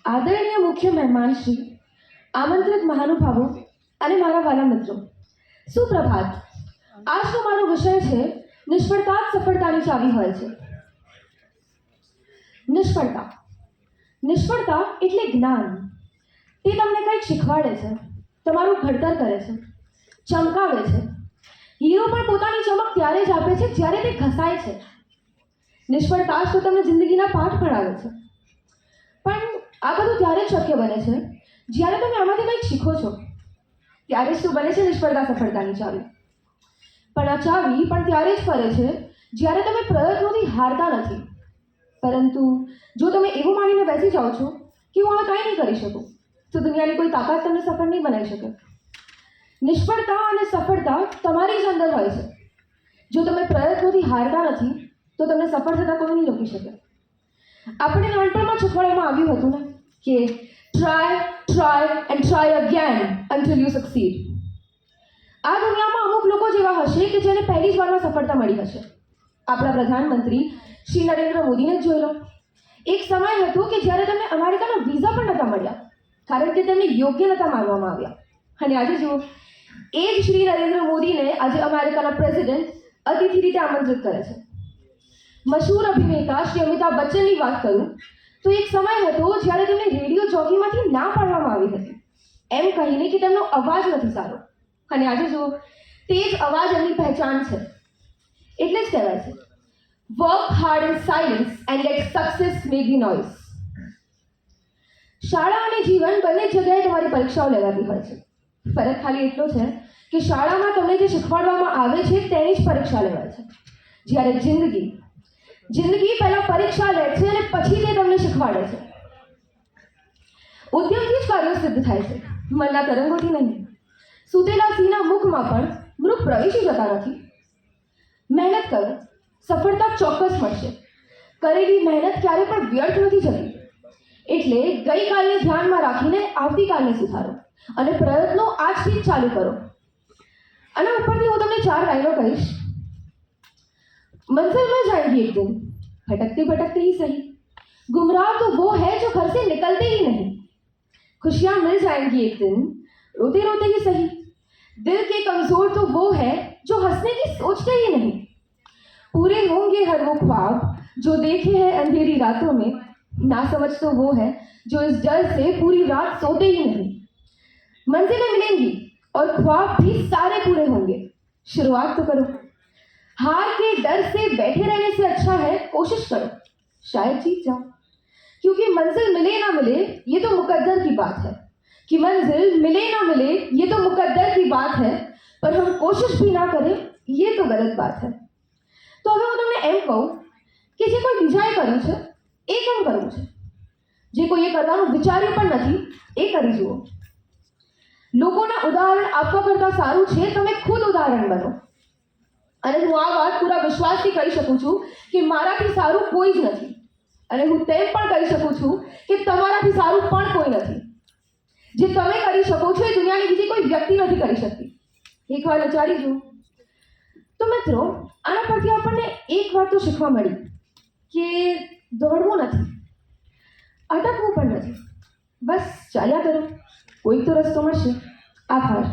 આદરણીય મુખ્ય મહેમાન શ્રી, આમંત્રિત મહાનુભાવો અને મારા વાલા મિત્રો, સુપ્રભાત. આજનો મારો વિષય છે નિષ્ફળતા જ સફળતાની ચાવી હોય છે. નિષ્ફળતા એટલે જ્ઞાન. તે તમને કંઈક શીખવાડે છે, તમારું ઘડતર કરે છે, ચમકાવે છે. હીરો પણ પોતાની ચમક ત્યારે જ આપે છે જ્યારે તે ઘસાય છે. નિષ્ફળતા જ તો તમને જિંદગીના પાઠ ભણાવે છે. પણ આ બધું ત્યારે જ શક્ય બને છે જ્યારે તમે આમાંથી કંઈક શીખો છો. ત્યારે જ તો બને છે નિષ્ફળતા સફળતાની ચાવી. પણ આ ચાવી પણ ત્યારે જ ફરે છે જ્યારે તમે પ્રયત્નોથી હારતા નથી. પરંતુ જો તમે એવું માનીને બેસી જાઓ છો કે હું આ કંઈ નહીં કરી શકું, તો દુનિયાની કોઈ તાકાત તમને સફળ નહીં બનાવી શકે. નિષ્ફળતા અને સફળતા તમારી જ અંદર હોય છે. જો તમે પ્રયત્નોથી હારતા નથી તો તમને સફળ થતા કોઈ નહીં રોકી શકે. આપણે નાનપણમાં શીખવાડવામાં આવ્યું હતું ને કે try and try again until you succeed. આ દુનિયામાં અમુક લોકો જેવા હશે કે જેને પહેલી જ વારમાં સફળતા મળી હશે. આપણા પ્રધાનમંત્રી શ્રી નરેન્દ્ર મોદીને જ જોઈ લો. એક સમય હતો કે જ્યારે તેમને અમેરિકાના વિઝા પણ નહોતા મળ્યા, કારણ કે તેમને યોગ્ય નહોતા માનવામાં આવ્યા. અને આજે જુઓ, એ જ શ્રી નરેન્દ્ર મોદીને આજે અમેરિકાના પ્રેસિડેન્ટ અતિથિ રીતે આમંત્રિત કરે છે. મશહૂર અભિનેતા શ્રી અમિતાભ બચ્ચનની વાત કરું તો એક સમય હતો જ્યારે તેમને રેડિયો જોકીમાંથી ના પાડવામાં આવી હતી, એમ કહીને કે તેમનો અવાજ નથી સારો. અને આજે જુઓ, તે જ અવાજ એમની પહેચાન છે. એટલે જ કહેવાય છે, work hard in silence and let success make the noise. શાળા અને જીવન બંને જગ્યાએ તમારી પરીક્ષાઓ લેવાતી હોય છે. ફરક ખાલી એટલો છે કે શાળામાં તમને જે શીખવાડવામાં આવે છે તેની જ પરીક્ષા લેવાય છે, જ્યારે જિંદગી પહેલા પરીક્ષા લે છે અને પછી તે તમને શીખવાડે છે. ઉદ્યમથી જ કાર્યો સિદ્ધ થાય છે, મનના તરંગોથી નહીં. સૂતેલા સિંહના મુખમાં પણ મૃગ પ્રવેશી જતા નથી. મહેનત કરો, સફળતા ચોક્કસ મળશે. કરેલી મહેનત ક્યારે પણ વ્યર્થ નથી જતી. એટલે ગઈકાલને ધ્યાનમાં રાખીને આવતીકાલને સુધારો અને પ્રયત્નો આજથી જ ચાલુ કરો. અને ઉપરથી હું તમને 4 લાઈનો કહીશ. मंजिल मिल जाएगी एक दिन, भटकते भटकते ही सही. गुमराह तो वो है जो घर से निकलते ही नहीं. खुशियां मिल जाएंगी एक दिन, रोते रोते ही सही. दिल के कमजोर तो वो है जो हंसने की सोचते ही नहीं. पूरे होंगे हर वो ख्वाब जो देखे हैं अंधेरी रातों में. ना समझ तो वो है जो इस डर से पूरी रात सोते ही नहीं. मंजिलें मिलेंगी और ख्वाब भी सारे पूरे होंगे. शुरुआत तो करो. हार के डर से बैठे रहने से अच्छा है कोशिश करो, शायद जीत जाओ. क्योंकि मंजिल मिले ना मिले ये तो मुकद्दर की बात है. कि मंजिल मिले ना मिले ये तो मुकद्दर की बात है, पर हम कोशिश भी ना करें ये तो गलत बात है. तो હવે હું તમને એમ કહું કે જે કોઈ બીજાએ કર્યું છે એ કેમ કરવું છે? જે કોઈએ કરવાનું વિચાર્યું પણ નથી એ કરી જુઓ. લોકોના ઉદાહરણ આપવા કરતાં સારું છે તમે ખુદ ઉદાહરણ બનો. અને હું આ વાત પૂરા વિશ્વાસથી કહી શકું છું કે મારાથી સારું કોઈ જ નથી. અને હું તેમ પણ કહી શકું છું કે તમારાથી સારું પણ કોઈ નથી. જે તમે કરી શકો છો એ દુનિયાની બીજી કોઈ વ્યક્તિ નથી કરી શકતી. એકવાર વિચારી જુઓ. તો મિત્રો, આના પરથી આપણને એક વાત તો શીખવા મળી કે દોડવું નથી, અટકવું પણ નથી, બસ ચાલ્યા કરો, કોઈક તો રસ્તો મળશે. આભાર.